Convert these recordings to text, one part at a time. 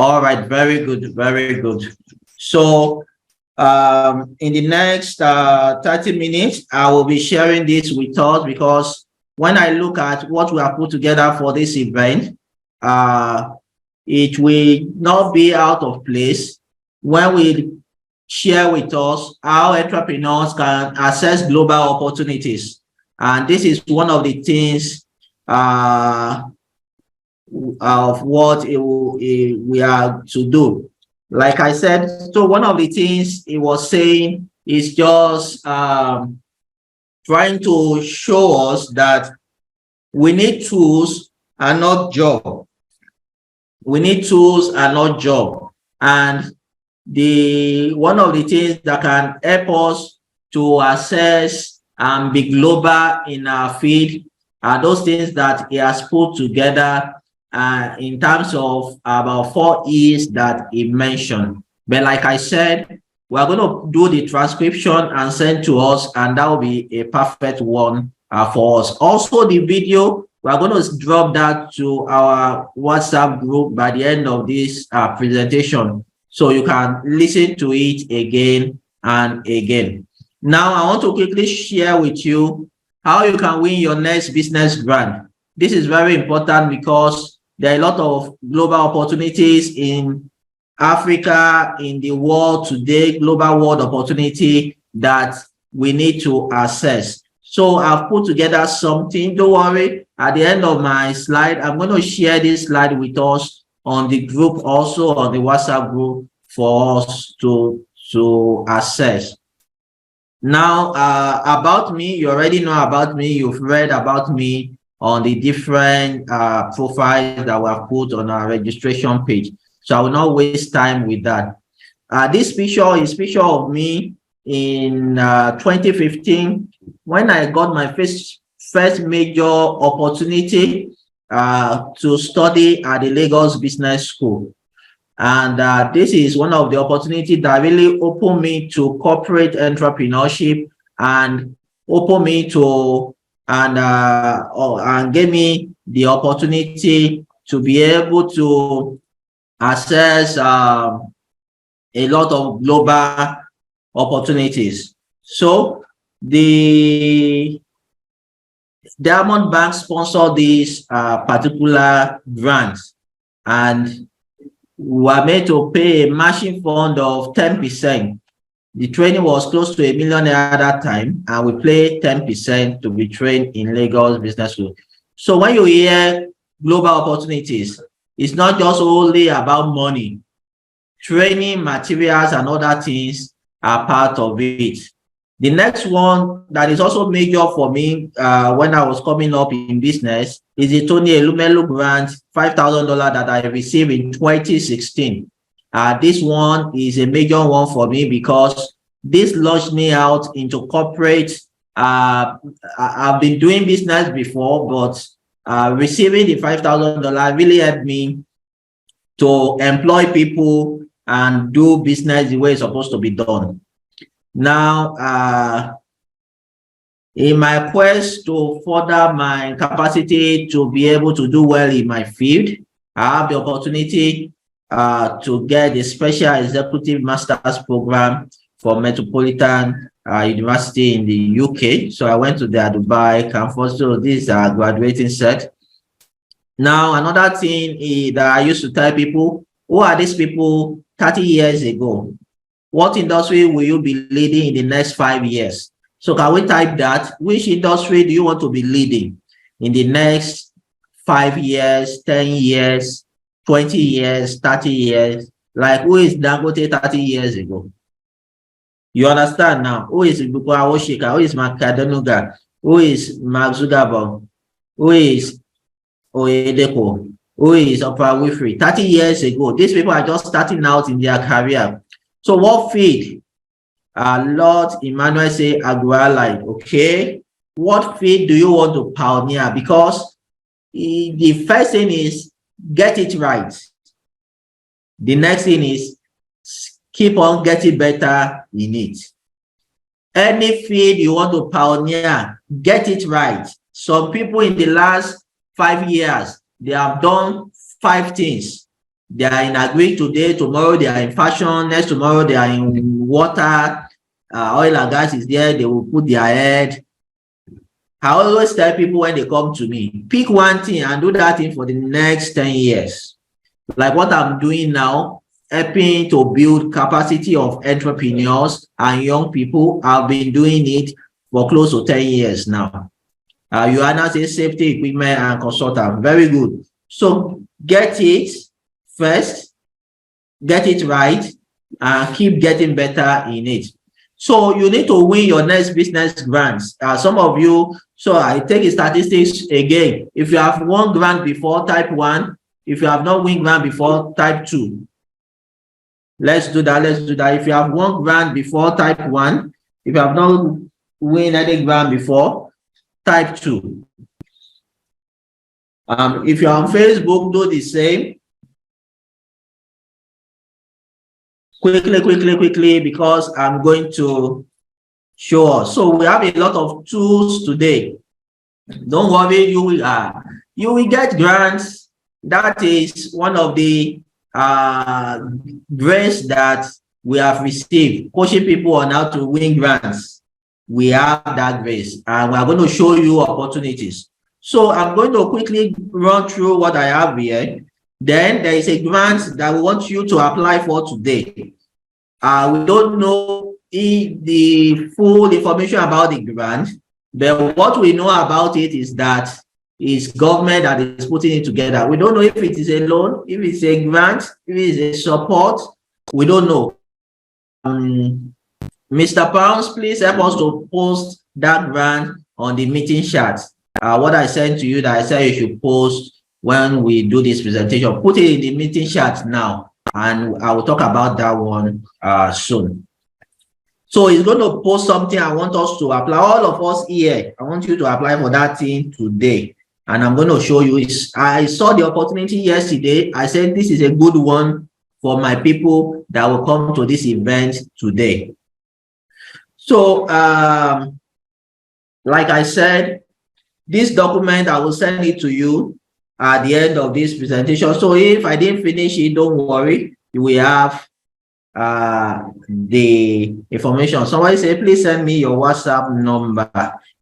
All right, very good, very good. So in the next 30 minutes, I will be sharing this with us because when I look at what we have put together for this event, uh, it will not be out of place when we share with us how entrepreneurs can access global opportunities. And this is one of the things of what we are to do. Like I said, so one of the things he was saying is just trying to show us that we need tools and not job. We need tools and not job. And the one of the things that can help us to assess and be global in our field are those things that he has put together in terms of about 4 E's that he mentioned. But like I said, we're going to do the transcription and send to us, and that will be a perfect one for us. Also, the video, we're going to drop that to our WhatsApp group by the end of this presentation, so you can listen to it again and again. Now, I want to quickly share with you how you can win your next business grant. This is very important because there are a lot of global opportunities in Africa, in the world today, global world opportunity that we need to assess. So I've put together something. Don't worry, at the end of my slide, I'm going to share this slide with us on the group, also on the WhatsApp group, for us to assess. Now, about me, you already know about me. You've read about me on the different profiles that we have put on our registration page. So I will not waste time with that. This picture is a picture of me in 2015 when I got my first major opportunity to study at the Lagos Business School. And this is one of the opportunities that really opened me to corporate entrepreneurship and opened me to and gave me the opportunity to be able to access a lot of global opportunities. So the Diamond Bank sponsored this particular grant, and we were made to pay a matching fund of 10%. The training was close to $1 million at that time, and we paid 10% to be trained in Lagos Business School. So when you hear global opportunities, it's not just only about money. Training, materials, and other things are part of it. The next one that is also major for me when I was coming up in business is the Tony Elumelu grant, $5,000 that I received in 2016. This one is a major one for me because this launched me out into corporate. I've been doing business before, but receiving the $5,000 really helped me to employ people and do business the way it's supposed to be done. Now, in my quest to further my capacity to be able to do well in my field, I have the opportunity to get a special executive master's program from Metropolitan University in the UK. So I went to their Dubai campus. So this is a graduating set. Now, another thing that I used to tell people, who are these people 30 years ago? What industry will you be leading in the next 5 years? So can we type that? Which industry do you want to be leading in the next 5 years, 10 years, 20 years, 30 years? Like, who is Dangote 30 years ago? You understand now? Who is Bukola Oshika? Who is Mark Kadenuga? Who is Mark Zuckerberg? Who is Oyedepo? Who is Oprah Winfrey? 30 years ago, these people are just starting out in their career. So what field? Lord Emmanuel say Agualite. Okay, what field do you want to pioneer? Because the first thing is get it right. The next thing is keep on getting better in it. Any field you want to pioneer, get it right. Some people in the last 5 years, they have done 5 things. They are in agri today, tomorrow they are in fashion, next tomorrow they are in water, oil and gas is there, they will put their head. I always tell people when they come to me, pick one thing and do that thing for the next 10 years. Like what I'm doing now, helping to build capacity of entrepreneurs and young people. I've been doing it for close to 10 years now. You are now saying safety equipment and consultant. Very good. So get it first, get it right, and keep getting better in it. So you need to win your next business grants. Some of you, so I take the statistics again. If you have won grant before, type 1. If you have not won grant before, type 2. Let's do that. Let's do that. If you have won grant before, type 1. If you have not won any grant before, type 2. If you're on Facebook, do the same. Quickly, because I'm going to show us. So we have a lot of tools today. Don't worry, you will get grants. That is one of the grace that we have received, coaching people on how to win grants. We have that grace, and we are going to show you opportunities. So I'm going to quickly run through what I have here. Then there is a grant that we want you to apply for today. We don't know the full information about the grant, but what we know about it is that it's government that is putting it together. We don't know if it is a loan, if it's a grant, if it's a support. We don't know. Mr. Pounds, please help us to post that grant on the meeting chat. What I sent to you that I said you should post when we do this presentation, put it in the meeting chat now, and I will talk about that one soon. So he's going to post something. I want us to apply. All of us here, I want you to apply for that thing today. And I'm going to show you. I saw the opportunity yesterday. I said this is a good one for my people that will come to this event today. So, like I said, this document, I will send it to you at the end of this presentation. So if I didn't finish it, don't worry. You will have the information. Somebody say, please send me your WhatsApp number.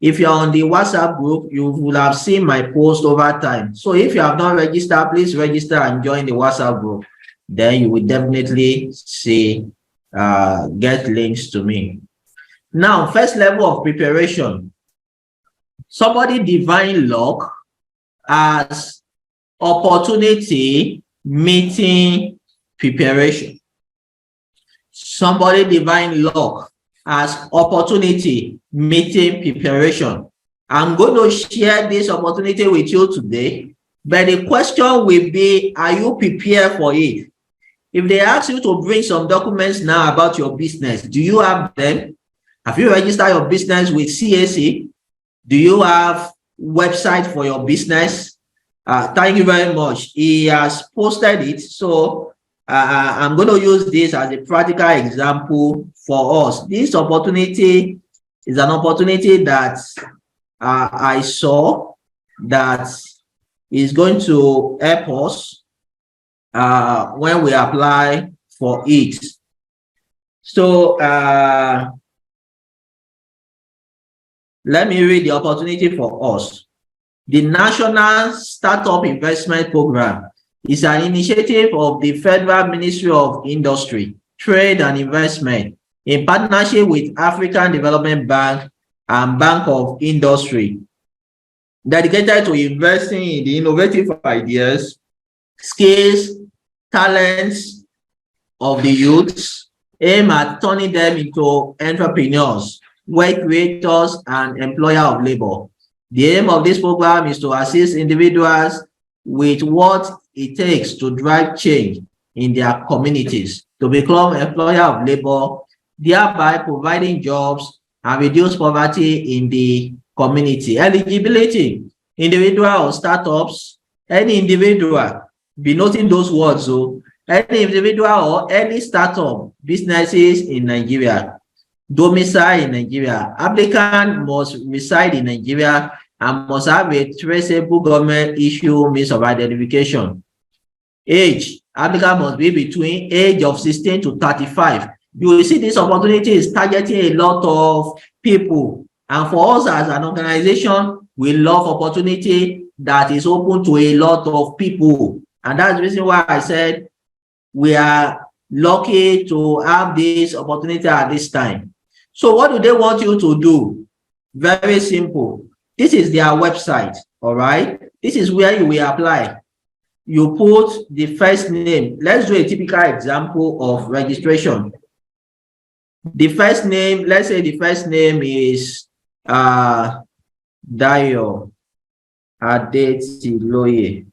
If you're on the WhatsApp group, you will have seen my post over time. So if you have not registered, please register and join the WhatsApp group. Then you will definitely see, get links to me. Now, first level of preparation. Somebody divine luck as opportunity meeting preparation. Somebody divine luck as opportunity meeting preparation. I'm going to share this opportunity with you today, but the question will be, are you prepared for it? If they ask you to bring some documents now about your business, do you have them? Have you registered your business with CAC? Do you have website for your business? Thank you very much. He has posted it. So I'm going to use this as a practical example for us. This opportunity is an opportunity that I saw that is going to help us when we apply for it. So let me read the opportunity for us. The National Startup Investment Program is an initiative of the Federal Ministry of Industry, Trade and Investment in partnership with African Development Bank and Bank of Industry, dedicated to investing in the innovative ideas, skills, talents of the youths, aim at turning them into entrepreneurs, wealth creators, and employer of labor. The aim of this program is to assist individuals with what it takes to drive change in their communities, to become employer of labor, thereby providing jobs and reduce poverty in the community. Eligibility, individual or startups, any individual, be noting those words, so any individual or any startup businesses in Nigeria, domicile in Nigeria. Applicant must reside in Nigeria and must have a traceable government issue means of identification. Age, applicant must be between age of 16 to 35. You will see this opportunity is targeting a lot of people. And for us as an organization, we love opportunity that is open to a lot of people. And that's the reason why I said we are lucky to have this opportunity at this time. So what do they want you to do? Very simple. This is their website, all right? This is where you will apply. You put the first name. Let's do a typical example of registration. The first name, let's say the first name is Dayo Adetiloye.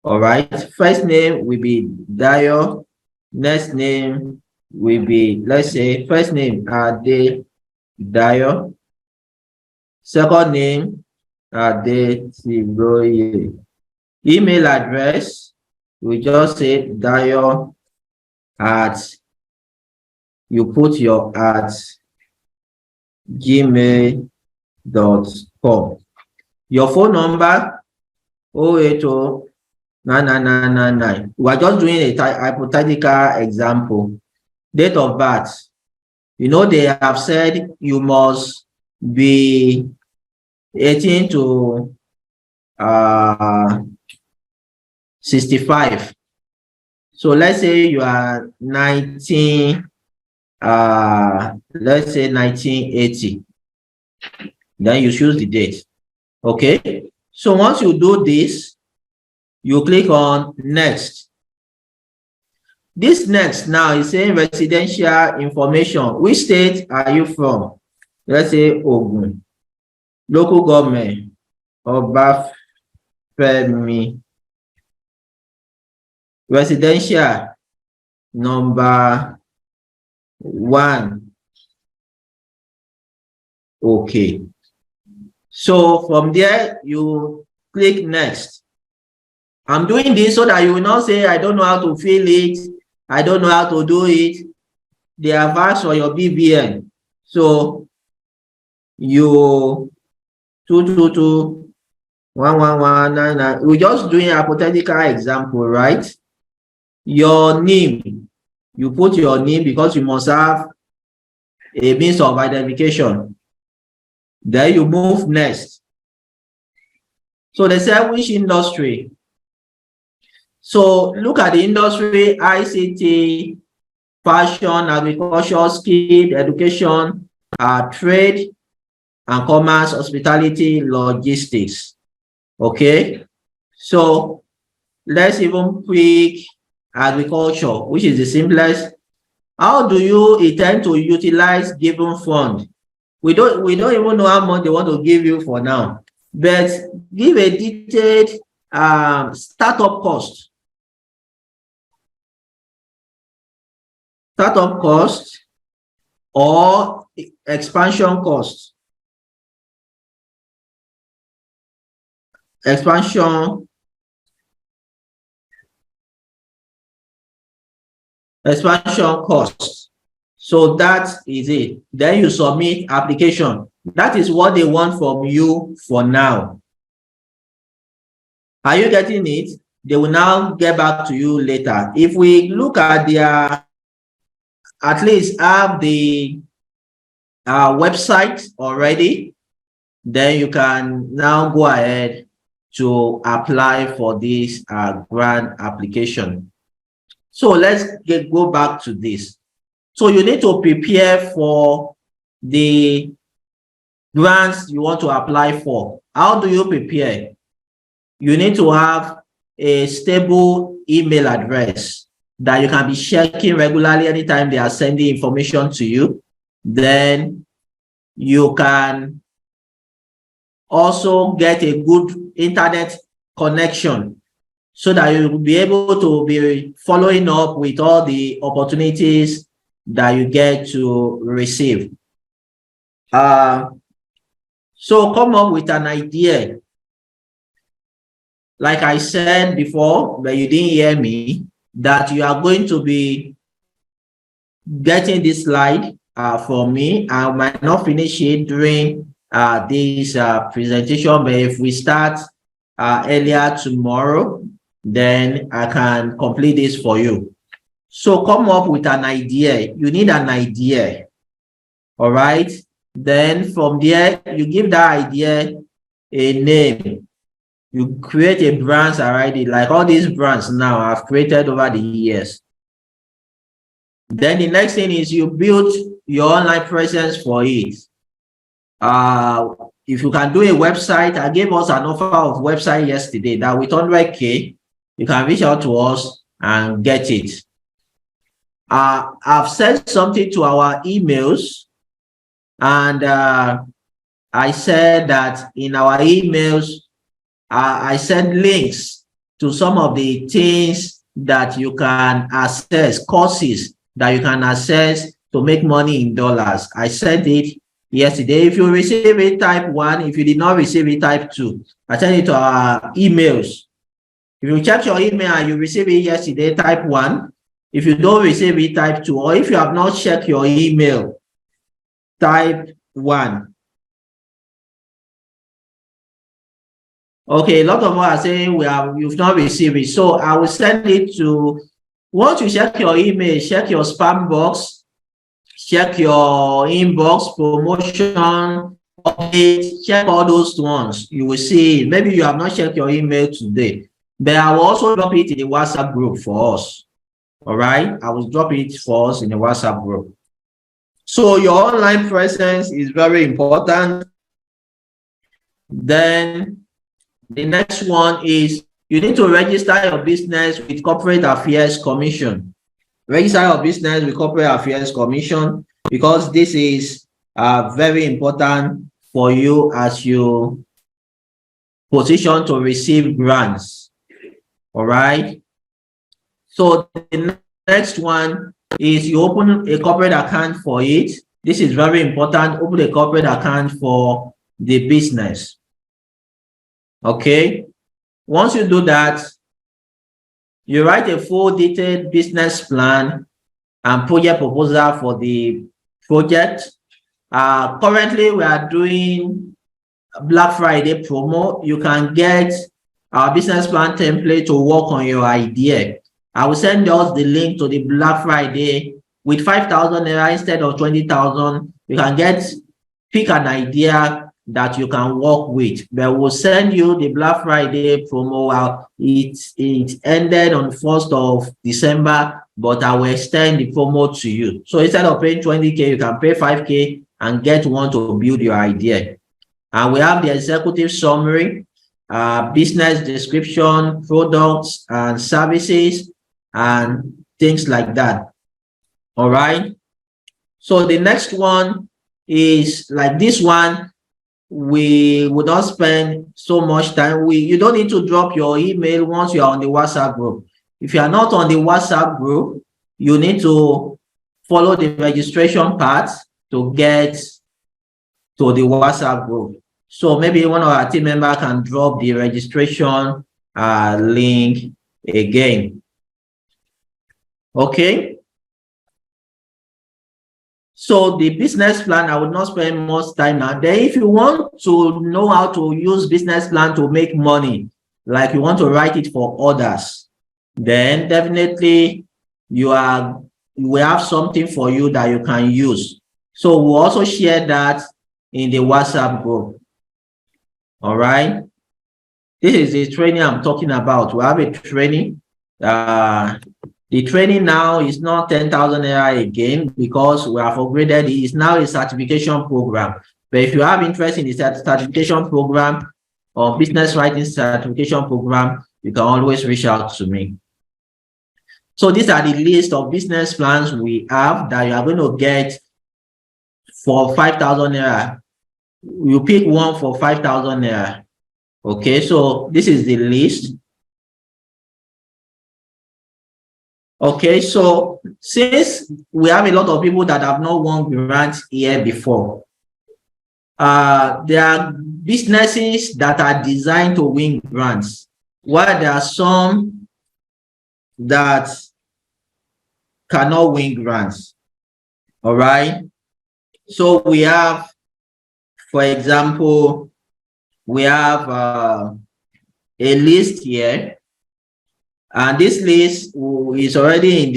All right. First name will be Dayo. Next name will be, let's say, first name Dayo. Second name Adetiloye. Email address, we just say Dayo at, you put your at gmail.com. Your phone number 080-99999. We are just doing a hypothetical example. Date of birth. You know, they have said you must be 18 to 65. So let's say you are 19, let's say 1980. Then you choose the date. Okay. So once you do this, you click on next. This next now is saying residential information. Which state are you from? Let's say Ogun. Local government. Obafemi. Residential number 1. Okay. So from there, you click next. I'm doing this so that you will not say, I don't know how to fill it. I don't know how to do it. They have asked for your BVN. So you 222-11199. We're just doing a hypothetical example, right? Your name, you put your name because you must have a means of identification. Then you move next. So they say which industry. So look at the industry: ICT, fashion, agriculture, skill, education, trade and commerce, hospitality, logistics. Okay. So let's even pick agriculture, which is the simplest. How do you intend to utilize given fund? We don't even know how much they want to give you for now, but give a detailed startup cost. Startup cost or expansion cost. Expansion cost. So that is it. Then you submit application. That is what they want from you for now. Are you getting it? They will now get back to you later. If we look at their, at least have the website already, then you can now go ahead to apply for this grant application. So let's go back to this. So you need to prepare for the grants you want to apply for. How do you prepare? You need to have a stable email address that you can be checking regularly anytime they are sending information to you. Then you can also get a good internet connection so that you will be able to be following up with all the opportunities that you get to receive. So come up with an idea. Like I said before, but you didn't hear me, that you are going to be getting this slide from me. I might not finish it during this presentation, but if we start earlier tomorrow, then I can complete this for you. So come up with an idea. You need an idea. All right. Then from there, you give that idea a name. You create a brand already, like all these brands now I've created over the years. Then the next thing is you build your online presence for it. If you can do a website, I gave us an offer of website yesterday that with 100K, you can reach out to us and get it. I've sent something to our emails, and I said that in our emails, I sent links to some of the things that you can access, courses that you can access to make money in dollars. I sent it yesterday. If you receive it, type 1. If you did not receive it, type 2. I sent it to our emails. If you check your email and you receive it yesterday, type 1. If you don't receive it, type 2. Or if you have not checked your email, type 1. Okay, a lot of us are saying you've not received it. So I will send it to, once you check your email, check your spam box, check your inbox, promotion, update, check all those ones. You will see, maybe you have not checked your email today, but I will also drop it in the WhatsApp group for us. All right, I will drop it for us in the WhatsApp group. So your online presence is very important. Then the next one is you need to register your business with Corporate Affairs Commission. Register your business with Corporate Affairs Commission, because this is very important for you as you position to receive grants. All right. So the next one is you open a corporate account for it. This is very important. Open a corporate account for the business. Okay. Once you do that, you write a full detailed business plan and project proposal for the project. Currently, we are doing Black Friday promo. You can get our business plan template to work on your idea. I will send us the link to the Black Friday with 5,000 naira instead of 20,000. You can pick an idea that you can work with. But we'll send you the Black Friday promo out. It ended on 1st of December, but I will extend the promo to you. So instead of paying 20K, you can pay 5K and get one to build your idea. And we have the executive summary, business description, products and services, and things like that. All right. So the next one is like this one. We would not spend so much time. You don't need to drop your email once you are on the WhatsApp group. If you are not on the WhatsApp group, you need to follow the registration part to get to the WhatsApp group. So maybe one of our team members can drop the registration link again. Okay. So the business plan, I would not spend much time now. Then if you want to know how to use business plan to make money, like you want to write it for others, then definitely we have something for you that you can use. So we'll also share that in the WhatsApp group. All right. This is the training I'm talking about. We have a training. The training now is not 10,000 naira again because we have upgraded it. It's now a certification program. But if you have interest in the certification program or business writing certification program, you can always reach out to me. So these are the list of business plans we have that you are going to get for 5,000 naira. You pick one for 5,000 naira. Okay, so this is the list. Okay, so since we have a lot of people that have not won grants here before, there are businesses that are designed to win grants, while there are some that cannot win grants. All right. So we have, for example, we have a list here. And this list is already in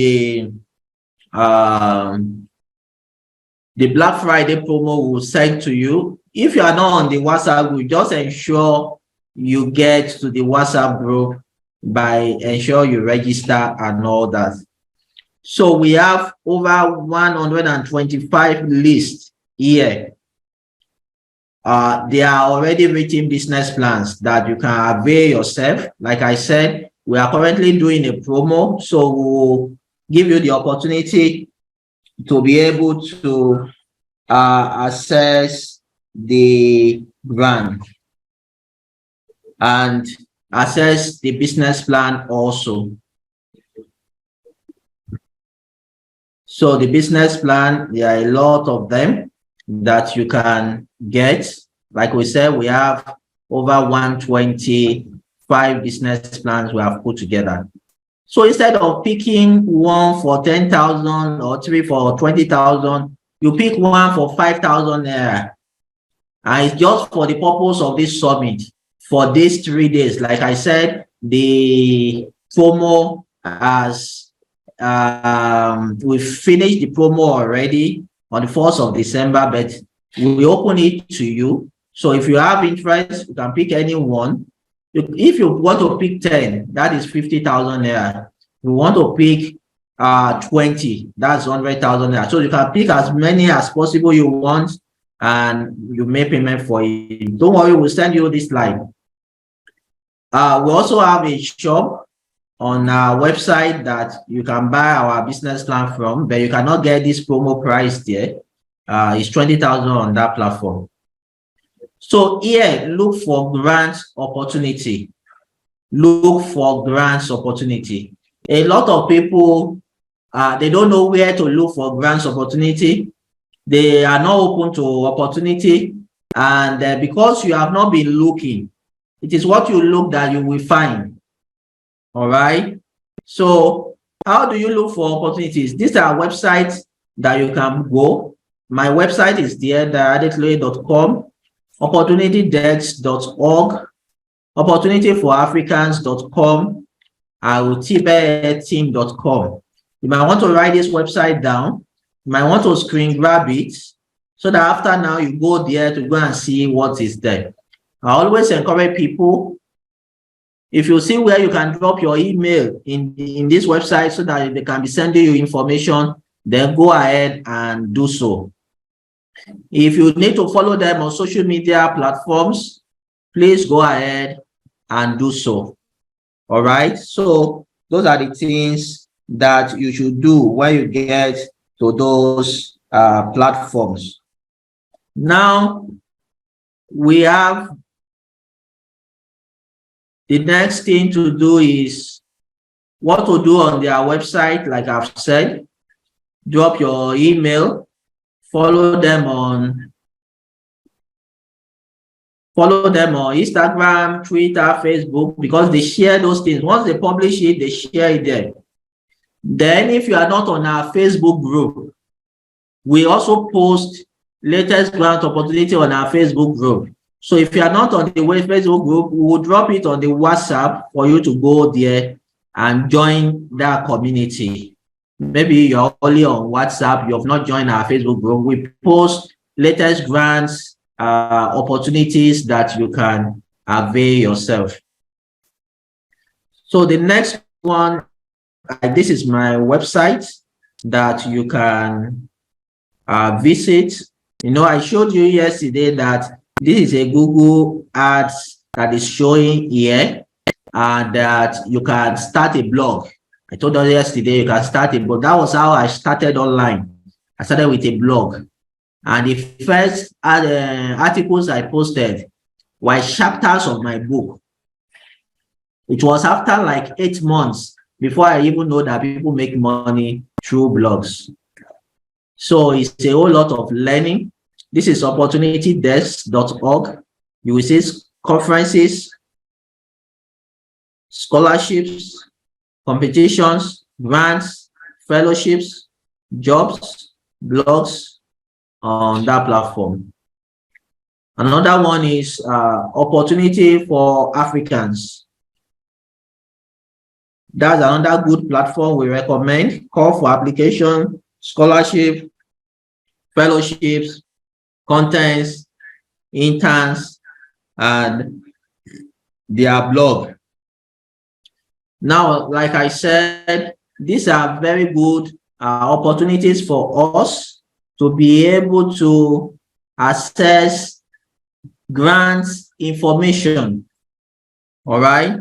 the Black Friday promo will send to you. If you are not on the WhatsApp group, just ensure you get to the WhatsApp group by ensure you register and all that. So we have over 125 lists here. They are already written business plans that you can avail yourself. Like I said, we are currently doing a promo, so we'll give you the opportunity to be able to access the grant and access the business plan also. So the business plan, there are a lot of them that you can get. Like we said, we have over 125 business plans we have put together. So instead of picking one for 10,000 or three for 20,000, you pick one for 5,000 naira. And it's just for the purpose of this summit for these 3 days. Like I said, the promo has we finished the promo already on the 1st of December, but we open it to you. So if you have interest, you can pick any one. If you want to pick 10, that is 50,000 naira. You want to pick 20, that's 100,000 naira. So you can pick as many as possible you want, and you make payment for it. Don't worry, we'll send you this slide. We also have a shop on our website that you can buy our business plan from, but you cannot get this promo price there. It's 20,000 on that platform. So here, look for grant opportunity. Look for grants opportunity. A lot of people, they don't know where to look for grants opportunity. They are not open to opportunity. And because you have not been looking, it is what you look that you will find. All right. So how do you look for opportunities? These are websites that you can go. My website is there, dayoadetiloye.com, opportunitydex.org, opportunityforafricans.com, and team.com. You might want to write this website down. You might want to screen grab it so that after now you go there to go and see what is there. I always encourage people, if you see where you can drop your email in this website so that they can be sending you information, then go ahead and do so. If you need to follow them on social media platforms, please go ahead and do so. All right. So those are the things that you should do when you get to those platforms. Now we have the next thing to do is what to do on their website. Like I've said, drop your email, follow them on Instagram, Twitter, Facebook, because they share those things. Once they publish it, they share it there. Then if you are not on our Facebook group, we also post latest grant opportunity on our Facebook group. So if you are not on the Facebook group, we will drop it on the WhatsApp for you to go there and join that community. Maybe you're only on WhatsApp, you have not joined our Facebook group. We post latest grants, opportunities that you can avail yourself. So the next one, this is my website that you can visit. You know, I showed you yesterday that this is a Google Ads that is showing here, and that you can start a blog. I told you yesterday you can start a blog. That was how I started online. I started with a blog. And the first articles I posted were chapters of my book. It was after like 8 months before I even know that people make money through blogs. So it's a whole lot of learning. This is opportunitydesk.org. You will see conferences, scholarships, competitions, grants, fellowships, jobs, blogs on that platform. Another one is opportunity for Africans. That's another good platform we recommend. Call for application, scholarship, fellowships, contents, interns, and their blog. Now, like I said, these are very good opportunities for us to be able to access grants information. All right.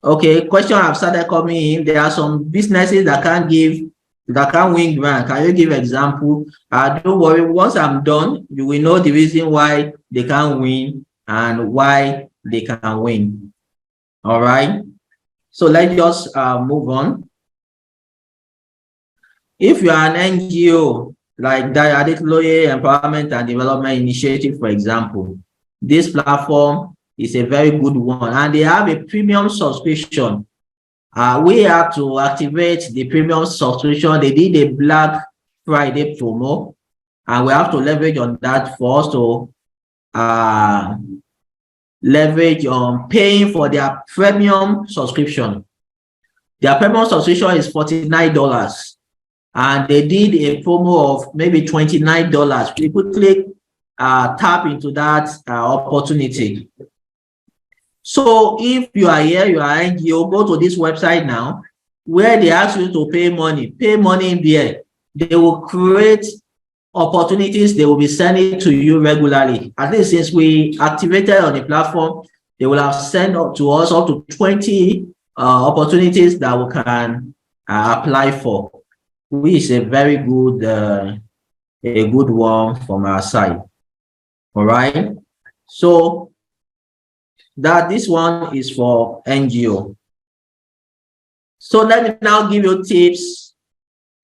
Okay, question have started coming in. There are some businesses that can't win grant. Can you give example? Don't worry, once I'm done, you will know the reason why they can't win and why they can win. All right. So let's just move on. If you are an NGO like Dayo Adetiloye Empowerment and Development Initiative, for example, this platform is a very good one, and they have a premium subscription. We have to activate the premium subscription. They did a Black Friday promo, and we have to leverage on that for us to leverage on paying for their premium subscription. Their premium subscription is $49, and they did a promo of maybe $29. We quickly tap into that opportunity. So if you are here, you are NGO, go to this website now, where they ask you to pay money in there. They will create opportunities. They will be sending to you regularly. At least since we activated on the platform, they will have sent up to us up to 20 opportunities that we can apply for, which is a very good, a good one from our side. All right. So that this one is for NGO. So let me now give you tips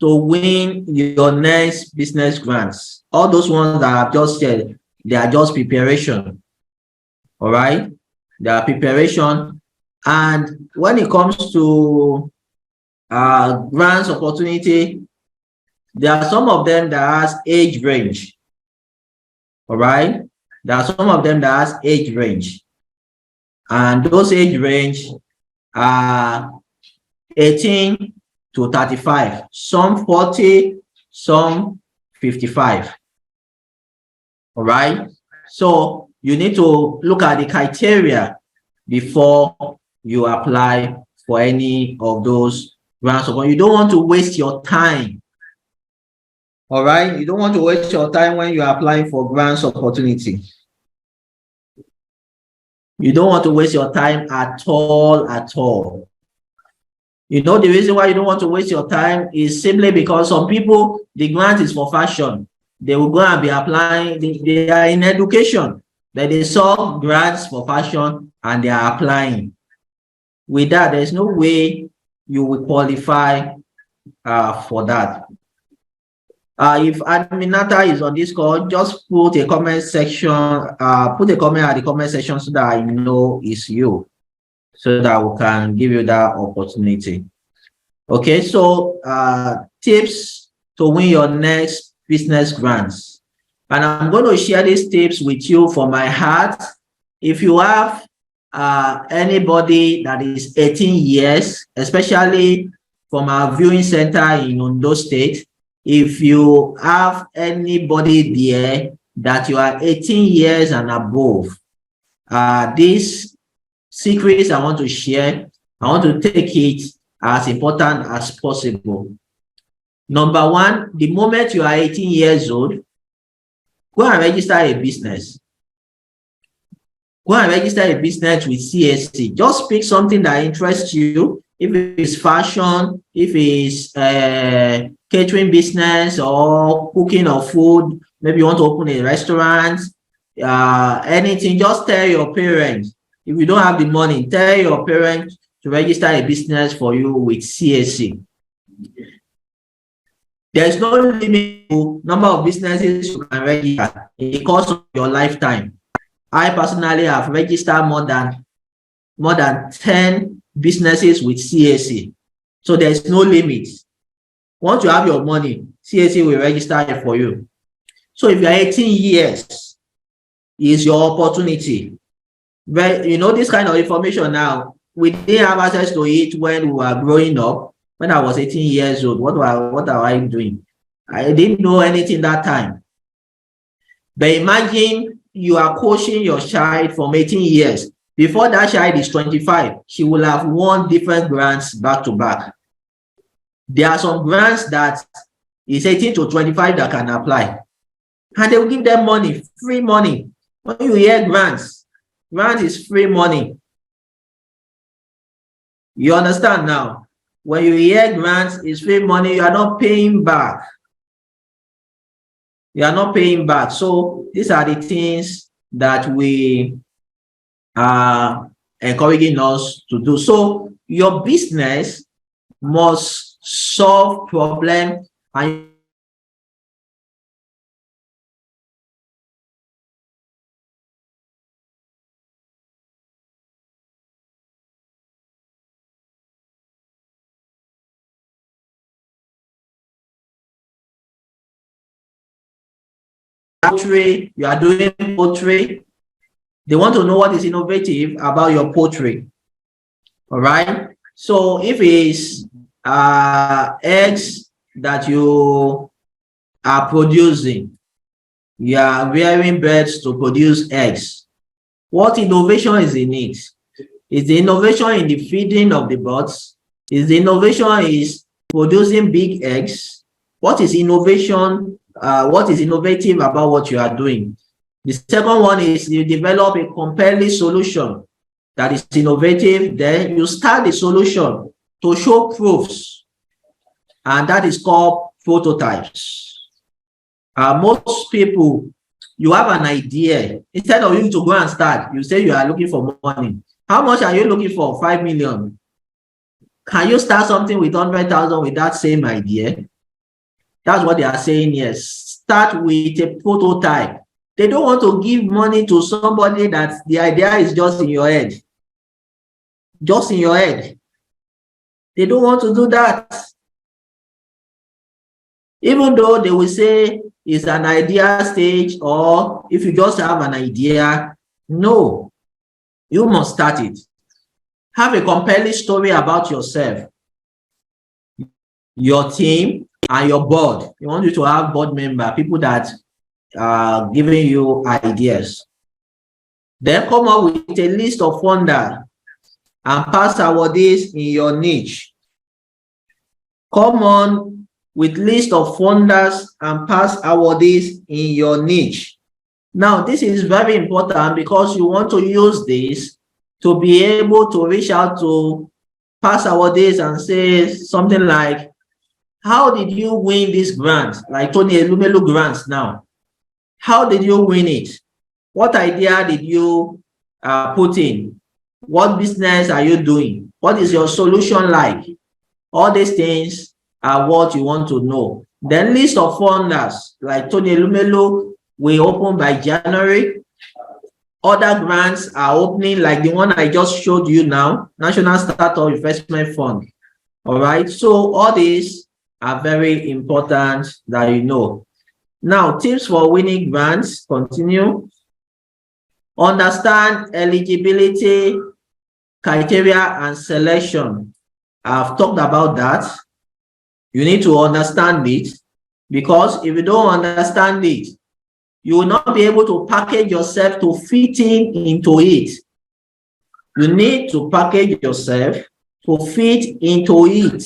to win your next business grants. All those ones that I've just said, they are just preparation. All right. They are preparation. And when it comes to grants opportunity, there are some of them that has age range. All right. There are some of them that has age range. And those age range are 18 to 35, some 40, some 55. All right. So you need to look at the criteria before you apply for any of those grants. You don't want to waste your time. All right. You don't want to waste your time when you are applying for grants opportunity. You don't want to waste your time at all. You know, the reason why you don't want to waste your time is simply because some people, the grant is for fashion. They will go and be applying, they are in education, that they saw grants for fashion and they are applying. With that, there's no way you will qualify for that. If Adminata is on this call, just put a comment section, put a comment at the comment section so that I know it's you, so that we can give you that opportunity. Okay, so tips to win your next business grants. And I'm going to share these tips with you from my heart. If you have anybody that is 18 years, especially from our viewing center in Ondo State, if you have anybody there that you are 18 years and above, these secrets I want to share, I want to take it as important as possible. Number one, the moment you are 18 years old, go and register a business. Go and register a business with CSC. Just pick something that interests you. If it's fashion, if it's catering business or cooking or food, maybe you want to open a restaurant, anything, just tell your parents. If you don't have the money, tell your parents to register a business for you with CSC. There is no limit to number of businesses you can register in the course of your lifetime. I personally have registered more than 10 businesses with CSC. So there's no limit. Once you have your money, CSC will register it for you. So if you're 18 years, is your opportunity. But you know, this kind of information now, we didn't have access to it when we were growing up. When I was 18 years old, what are I doing? I didn't know anything that time. But imagine you are coaching your child from 18 years. Before that child is 25, she will have won different grants back to back. There are some grants that is 18 to 25 that can apply. And they will give them money, free money. When you hear grants, grant is free money. You understand now? When you hear grants, it's free money, you are not paying back. You are not paying back. So these are the things that we are encouraging us to do. So your business must solve problem and poultry, you are doing poultry. They want to know what is innovative about your poultry. All right. So if it's eggs that you are producing, you are rearing birds to produce eggs. What innovation is in it? Is the innovation in the feeding of the birds? Is the innovation is producing big eggs? What is innovation? What is innovative about what you are doing? The second one is you develop a compelling solution that is innovative. Then you start the solution to show proofs, and that is called prototypes. Most people, you have an idea. Instead of you to go and start, you say you are looking for money. How much are you looking for? 5 million. Can you start something with 100,000 with that same idea? That's what they are saying here. Start with a prototype. They don't want to give money to somebody that the idea is just in your head. Just in your head. They don't want to do that. Even though they will say it's an idea stage, or if you just have an idea, no, you must start it. Have a compelling story about yourself, your team, and your board. You want you to have board member, people that are giving you ideas. Then come up with a list of funders and pass awardees in your niche. Come on with list of funders and past awardees in your niche. Now, this is very important because you want to use this to be able to reach out to past awardees and say something like, how did you win this grant? Like Tony Elumelu grants now. How did you win it? What idea did you put in? What business are you doing? What is your solution like? All these things are what you want to know. Then list of funders, like Tony Elumelu will open by January. Other grants are opening, like the one I just showed you now, National Startup Investment Fund. All right, so all these are very important that you know. Now, tips for winning grants, continue. Understand eligibility criteria and selection. I've talked about that. You need to understand it, because if you don't understand it, you will not be able to package yourself to fit into it. You need to package yourself to fit into it.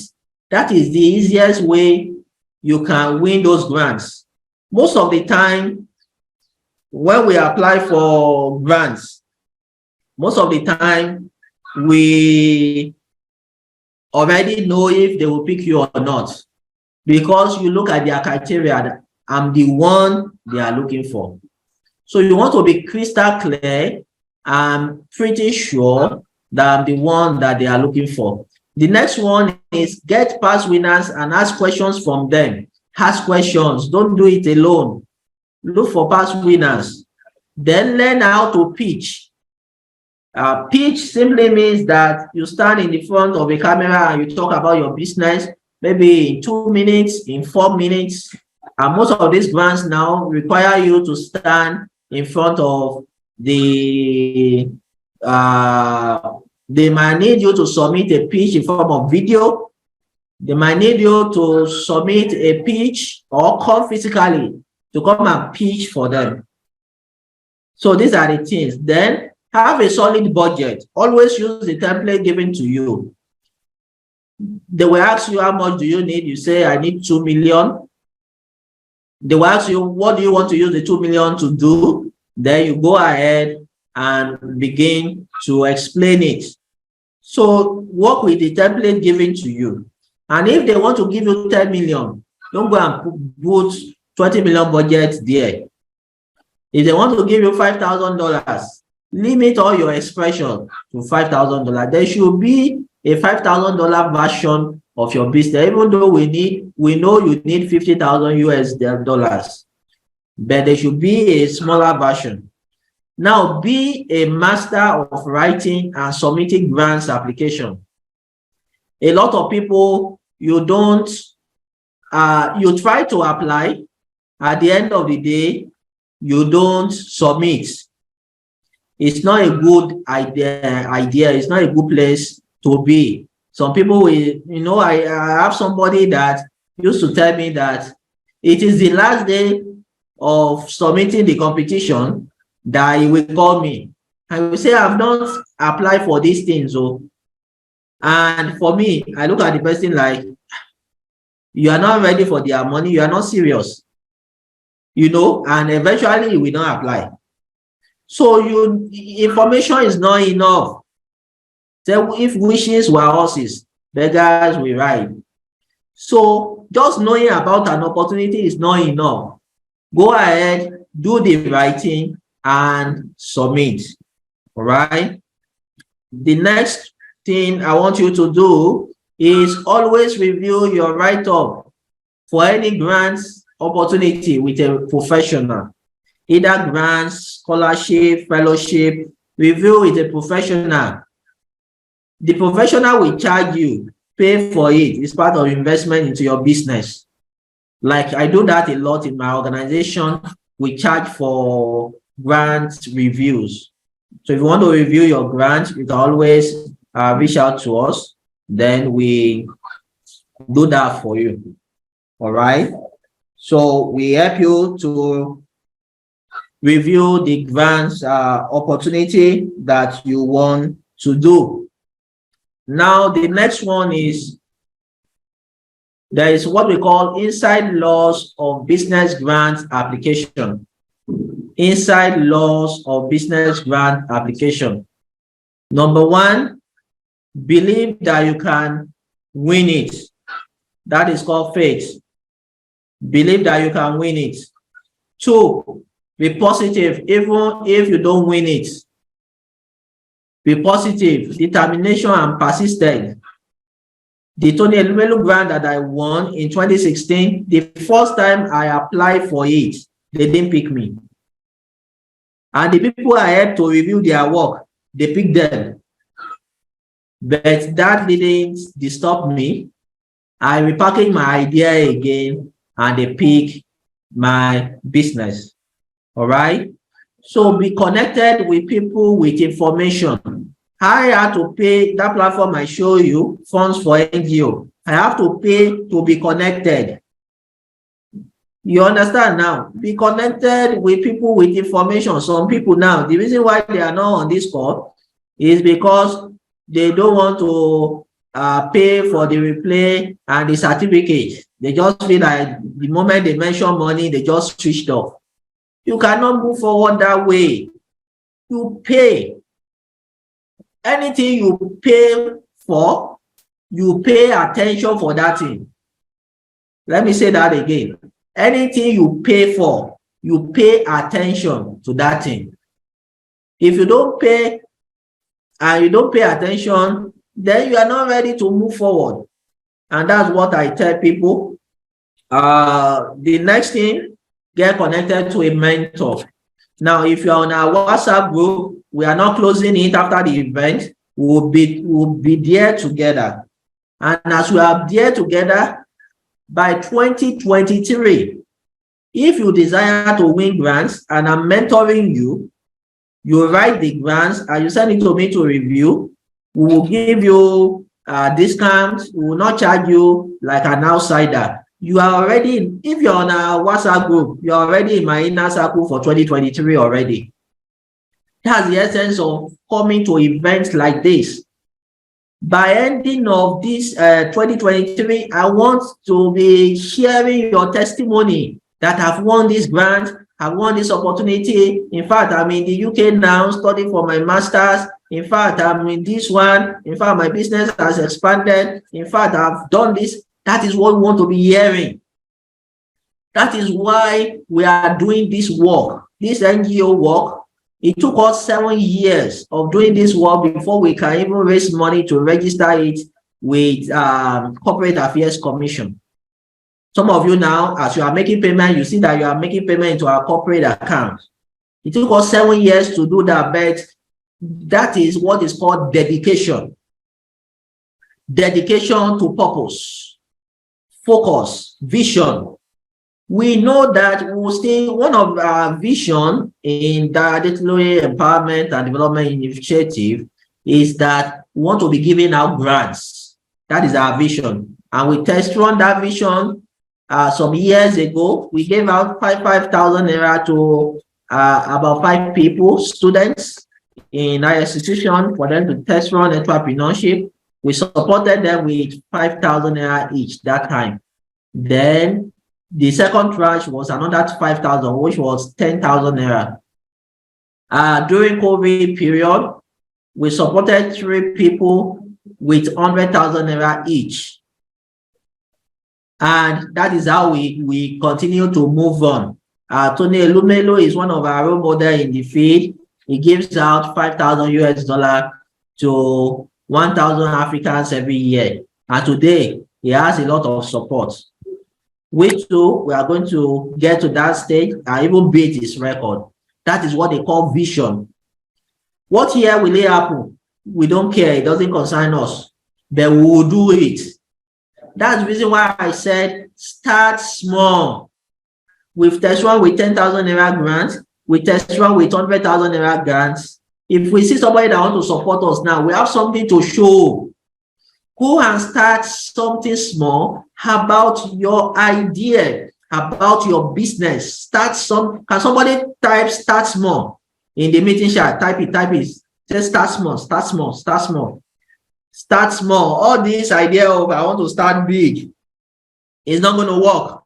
That is the easiest way you can win those grants. Most of the time, when we apply for grants, most of the time, we already know if they will pick you or not, because you look at their criteria. I'm the one they are looking for. So you want to be crystal clear. I'm pretty sure that I'm the one that they are looking for. The next one is get past winners and ask questions from them. Ask questions. Don't do it alone. Look for past winners. Then learn how to pitch. Pitch simply means that you stand in the front of a camera and you talk about your business, maybe in 2 minutes, in 4 minutes. And most of these grants now require you to stand in front of the They might need you to submit a pitch in form of video. They might need you to submit a pitch or come physically to come and pitch for them. So these are the things. Then have a solid budget. Always use the template given to you. They will ask you, how much do you need? You say, I need 2 million. They will ask you, what do you want to use the 2 million to do? Then you go ahead and begin to explain it. So work with the template given to you. And if they want to give you 10 million, don't go and put 20 million budget there. If they want to give you $5,000, limit all your expression to $5,000. There should be a $5,000 version of your business, even though we know you need 50,000 US dollars, but there should be a smaller version. Now, be a master of writing and submitting grants application. A lot of people, you try to apply, at the end of the day, you don't submit. It's not a good idea. It's not a good place to be. Some people will, I have somebody that used to tell me that it is the last day of submitting the competition that he will call me. I will say, I've not applied for these things. So, and for me, I look at the person like, you are not ready for their money. You are not serious, and eventually you will not apply. So information is not enough. So if wishes were horses, beggars will ride. So just knowing about an opportunity is not enough. Go ahead, do the writing and submit. All right. The next thing I want you to do is always review your write-up for any grants opportunity with a professional. Either grants, scholarship, fellowship, review with a professional. The professional will charge you, pay for it. It's part of investment into your business. Like I do that a lot in my organization. We charge for grant reviews. So if you want to review your grant, you can always reach out to us. Then we do that for you. All right. So we help you to review the grants opportunity that you want to do. Now, the next one is, there is what we call inside laws of business grant application. Inside laws of business grant application. Number one, believe that you can win it. That is called faith. Believe that you can win it. Two, be positive even if you don't win it. Be positive, determination and persistence. The Tony Elumelu grant that I won in 2016, the first time I applied for it, they didn't pick me. And the people I had to review their work, they picked them. But that didn't disturb me. I repackaged my idea again and they picked my business. All right. So be connected with people with information. I had to pay that platform I show you, funds for NGO. I have to pay to be connected. You understand now? Be connected with people with information. Some people now, the reason why they are not on this call is because they don't want to pay for the replay and the certificate. They just feel like the moment they mention money, they just switched off. You cannot move forward that way. You pay. Anything you pay for, you pay attention for that thing. Let me say that again. Anything you pay for, you pay attention to that thing. If you don't pay and you don't pay attention, then you are not ready to move forward. And that's what I tell people. The next thing, get connected to a mentor. Now, if you're on our WhatsApp group, we are not closing it after the event. We'll be there together. And as we are there together, by 2023, if you desire to win grants and I'm mentoring you, You write the grants and you send it to me to review. We will give you a discount. We will not charge you like an outsider. You are already, if you're on a WhatsApp group, you're already in my inner circle for 2023 already. That's the essence of coming to events like this. By ending of this 2023, I want to be sharing your testimony that I've won this grant, I've won this opportunity. In fact, I'm in the UK now studying for my master's. In fact, I'm in this one. In fact, my business has expanded. In fact, I've done this. That is what we want to be hearing. That is why we are doing this work, this NGO work. It took us 7 years of doing this work before we can even raise money to register it with Corporate Affairs Commission. Some of you now, as you are making payment, you see that you are making payment into our corporate account. It took us 7 years to do that, but that is what is called dedication. Dedication to purpose, focus, vision. We know that we will still, one of our vision in the Adetiloye Empowerment and Development Initiative is that we want to be giving out grants. That is our vision. And we test run that vision some years ago. We gave out 5,000 naira to about 5 people, students in our institution, for them to test run entrepreneurship. We supported them with 5,000 naira each that time. Then the second tranche was another 5,000, which was 10,000 naira. During COVID period, we supported 3 people with 100,000 naira each. And that is how we continue to move on. Tony Elumelu is one of our role models in the field. He gives out $5,000 to 1,000 Africans every year. And today, he has a lot of support. We too, we are going to get to that stage and even beat his record. That is what they call vision. What year will it happen? We don't care. It doesn't concern us. But we will do it. That's the reason why I said start small. We've tested one with 10,000 naira grants. We tested one with 100,000 naira grants. If we see somebody that wants to support us now, we have something to show. Go and start something small about your idea, about your business. Start some. Can somebody type "start small" in the meeting chat? Type it. Just start small, start small, start small, start small. All this idea of I want to start big is not going to work.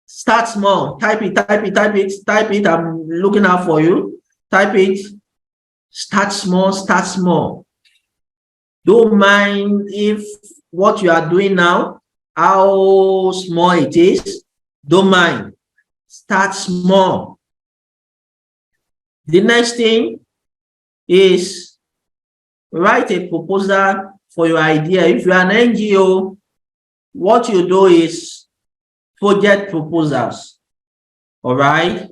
Start small. Type it. I'm looking out for you. Type it. Start small, start small. Don't mind if what you are doing now, how small it is. Don't mind. Start small. The next thing is write a proposal for your idea. If you are an NGO, what you do is project proposals. All right?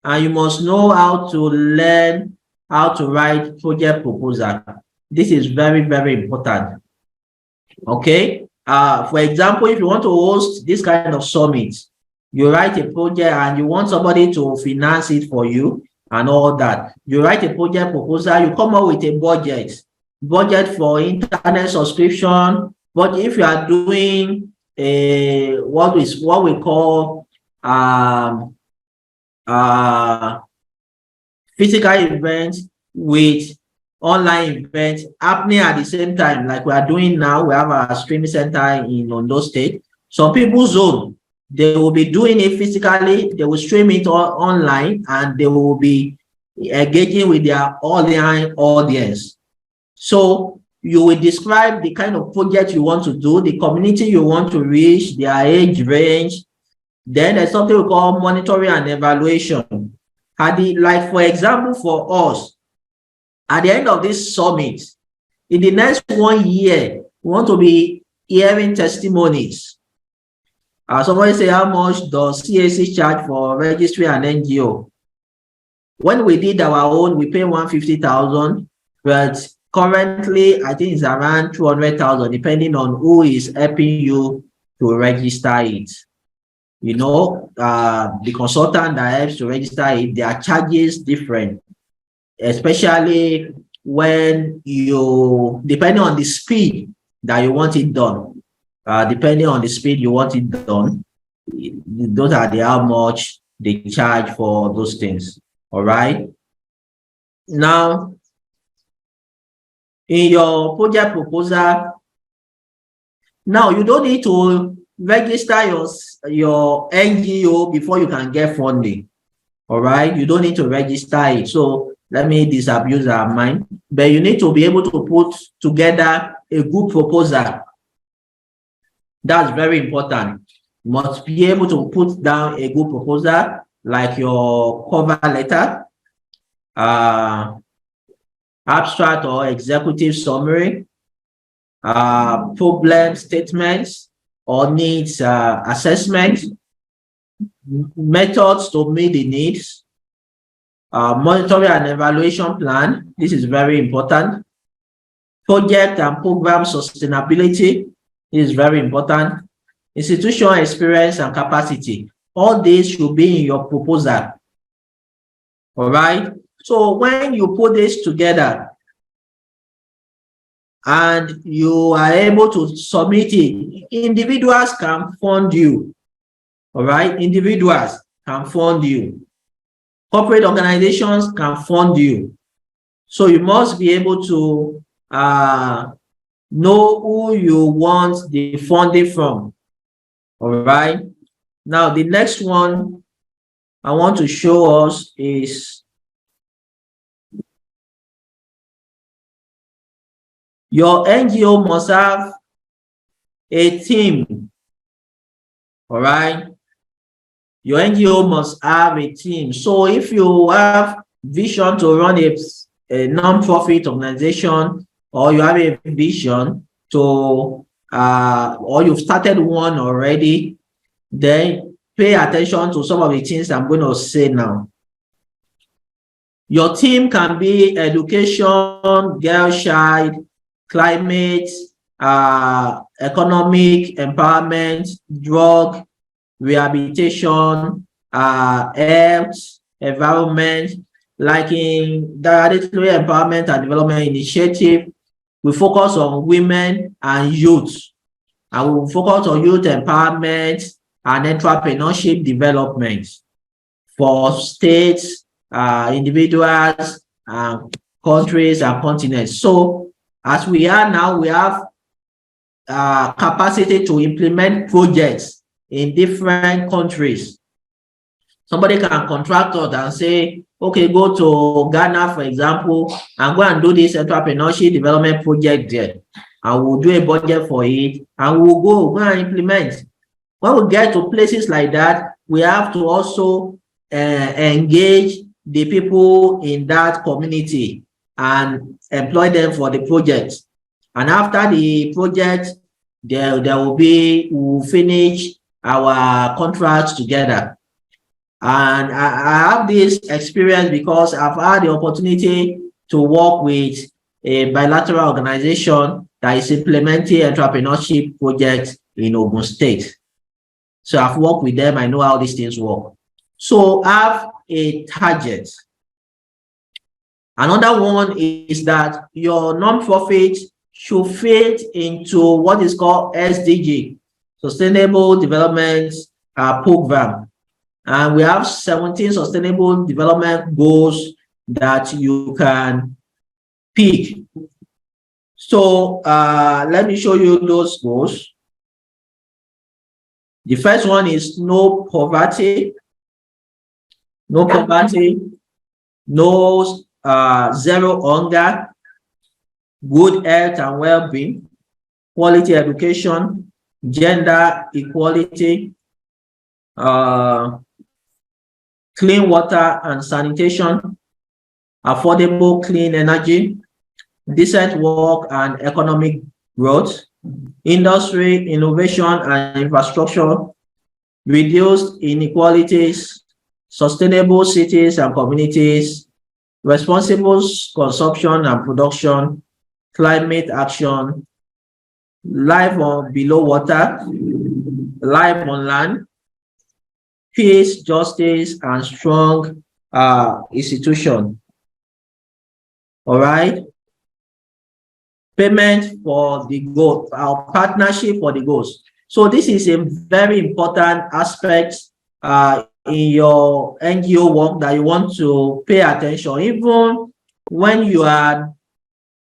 And you must know how to learn how to write project proposal. This is very, very important. Okay. For example, if you want to host this kind of summit, you write a project and you want somebody to finance it for you and all that. You write a project proposal, you come up with a budget for internet subscription. But if you are doing what we call physical events with online events happening at the same time, like we are doing now. We have a streaming center in Ondo State. Some people's zone, they will be doing it physically, they will stream it online, and they will be engaging with their online audience. So you will describe the kind of project you want to do, the community you want to reach, their age range. Then there's something we call monitoring and evaluation. Like for example, for us, at the end of this summit, in the next 1 year, we want to be hearing testimonies. Somebody say, how much does CAC charge for registry and NGO? When we did our own, we pay 150,000, but currently, I think it's around 200,000, depending on who is helping you to register it. the consultant that helps to register it, their charges different, especially when depending on the speed that you want it done. Depending on the speed you want it done, those are how much they charge for those things. All right. Now, in your project proposal, now you don't need to register your NGO before you can get funding. All right. You don't need to register it. So let me disabuse our mind. But you need to be able to put together a good proposal. That's very important. You must be able to put down a good proposal, like your cover letter, abstract or executive summary, problem statements or needs assessment, methods to meet the needs, monitoring and evaluation plan. This is very important. Project and program sustainability is very important. Institutional experience and capacity. All these should be in your proposal. All right. So when you put this together and you are able to submit it, individuals can fund you. All right. Individuals can fund you. Corporate organizations can fund you. So you must be able to know who you want the funding from. All right. Now, the next one I want to show us is your NGO must have a team. All right. Your NGO must have a team. So if you have vision to run a non-profit organization, or you have a vision to or you've started one already, then pay attention to some of the things I'm going to say now. Your team can be education, girl child, climate, economic empowerment, drug, rehabilitation, health, environment. Like in the Dayo Adetiloye Empowerment and Development Initiative, we focus on women and youth. And we focus on youth empowerment and entrepreneurship development for states, individuals, countries, and continents. So as we are now, we have capacity to implement projects in different countries. Somebody can contract us and say, okay, go to Ghana, for example, and go and do this entrepreneurship development project there. And we'll do a budget for it, and we'll go and implement. When we get to places like that, we have to also engage the people in that community and employ them for the project. And after the project, we'll finish our contracts together. And I have this experience because I've had the opportunity to work with a bilateral organization that is implementing entrepreneurship projects in Ogun State. So I've worked with them. I know how these things work. So have a target. Another one is that your nonprofit should fit into what is called SDG, Sustainable Development Program. And we have 17 sustainable development goals that you can pick. So let me show you those goals. The first one is no poverty, no poverty, no zero hunger, good health and well-being, quality education, gender equality, clean water and sanitation, affordable clean energy, decent work and economic growth, industry, innovation and infrastructure, reduced inequalities, sustainable cities and communities, responsible consumption and production, climate action, life on below water, life on land, peace, justice, and strong institution. All right. Payment for the goal, our partnership for the goals. So this is a very important aspect in your NGO work that you want to pay attention. Even when you are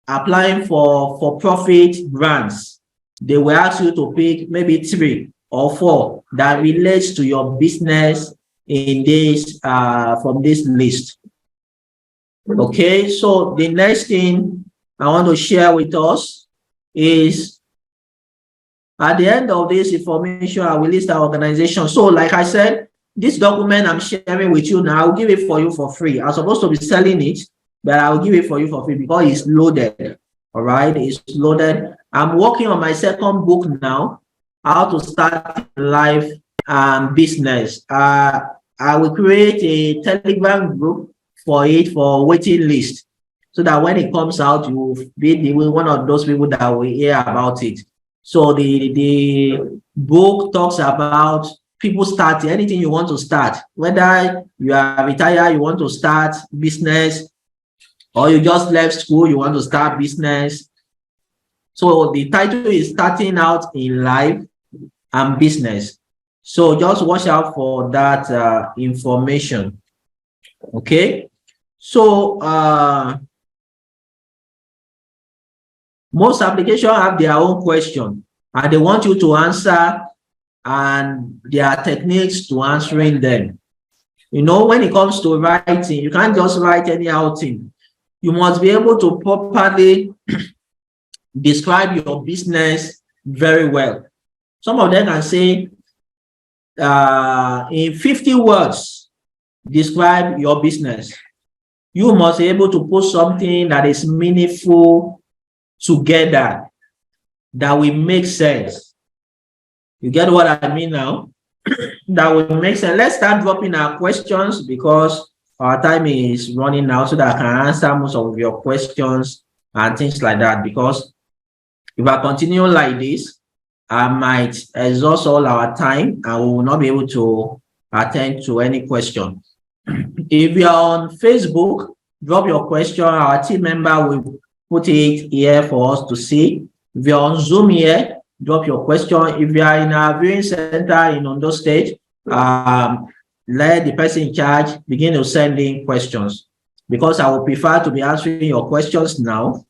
applying for profit grants, they will ask you to pick maybe 3 or 4 that relates to your business in this from this list. Okay, so the next thing I want to share with us is at the end of this information, I will list our organization. So like I said, this document I'm sharing with you now, I'll give it for you for free. I'm supposed to be selling it, but I'll give it for you for free because it's loaded. All right, it's loaded. I'm working on my second book now, how to start life business. I will create a Telegram group for it for waiting list, so that when it comes out, you will be one of those people that will hear about it. So the book talks about people starting anything you want to start, whether you are retired, you want to start business, or you just left school, you want to start business. So the title is Starting Out in Life and Business. So just watch out for that information. Okay. So most applications have their own question and they want you to answer, and there are techniques to answering them. You know, when it comes to writing, you can't just write anyhow thing. You must be able to properly describe your business very well. Some of them can say, in 50 words, describe your business. You must be able to put something that is meaningful together, that will make sense. You get what I mean now? That will make sense. Let's start dropping our questions because our time is running out, so that I can answer most of your questions and things like that. Because if I continue like this, I might exhaust all our time and we will not be able to attend to any question. If you are on Facebook, drop your question. Our team member will put it here for us to see. If you're on Zoom here, drop your question. If you are in our viewing center in Ondo State, let the person in charge begin to send in questions, because I would prefer to be answering your questions now,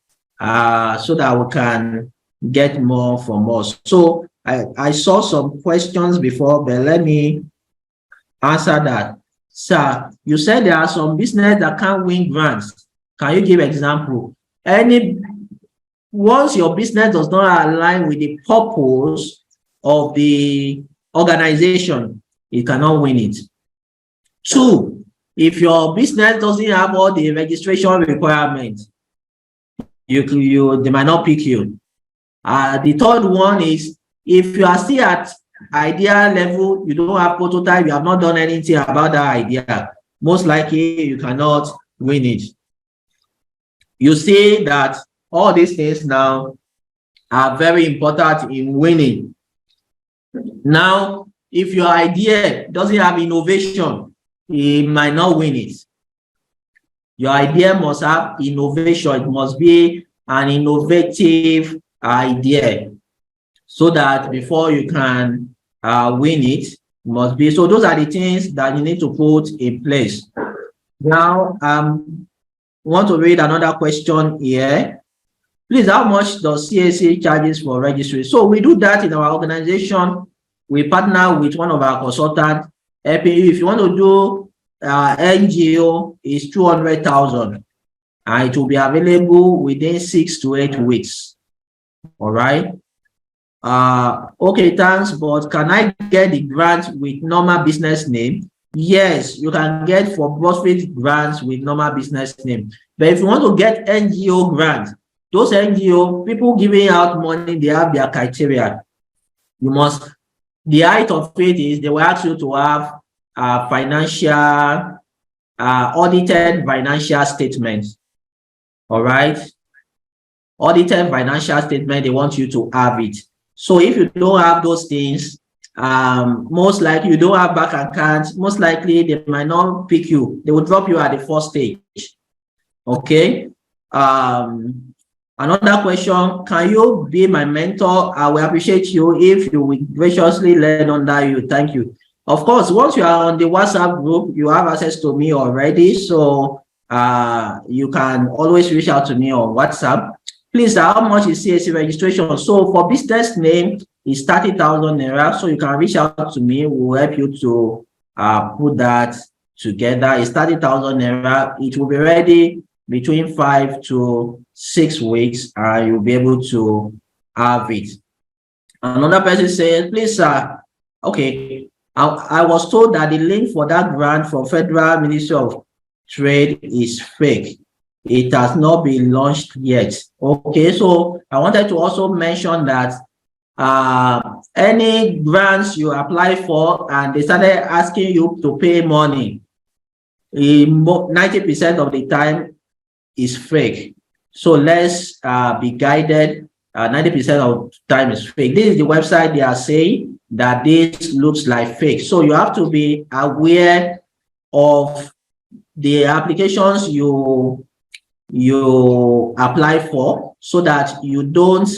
so that we can get more from us. So I saw some questions before, but let me answer that. Sir, you said there are some business that can't win grants. Can you give example? Once your business does not align with the purpose of the organization, you cannot win it. 2, if your business doesn't have all the registration requirements, they might not pick you. The third one is, if you are still at idea level, you don't have prototype, you have not done anything about that idea, most likely you cannot win it. You see that all these things now are very important in winning. Now, if your idea doesn't have innovation, it might not win it. Your idea must have innovation. It must be an innovative idea, so that before you can win it, must be. So those are the things that you need to put in place. Now, want to read another question here. Please, how much does CAC charges for registry? So we do that in our organization. We partner with one of our consultants. If you want to do NGO, is 200,000, and it will be available within 6 to 8 weeks. All right. Okay, thanks. But can I get the grant with normal business name? Yes, you can get for profit grants with normal business name. But if you want to get NGO grants, those NGO people giving out money, they have their criteria. You must, the height of it is they will ask you to have financial audited financial statements. All right. Audited financial statement, they want you to have it. So if you don't have those things, most likely you don't have bank accounts, most likely they might not pick you. They will drop you at the first stage. Okay. Another question, can you be my mentor? I will appreciate you if you will graciously learn under you. Thank you. Of course, once you are on the WhatsApp group, you have access to me already. So you can always reach out to me on WhatsApp. Please, how much is CAC registration? So for business name, it's 30,000 naira. So you can reach out to me. We'll help you to put that together. It's 30,000 naira. It will be ready between 5 to 6 weeks, and you'll be able to have it. Another person says, please, sir, okay, I was told that the link for that grant from Federal Ministry of Trade is fake. It has not been launched yet. Okay, so I wanted to also mention that any grants you apply for and they started asking you to pay money, 90% of the time is fake. So let's be guided. 90% of the time is fake. This is the website they are saying that this looks like fake. So you have to be aware of the applications you apply for so that you don't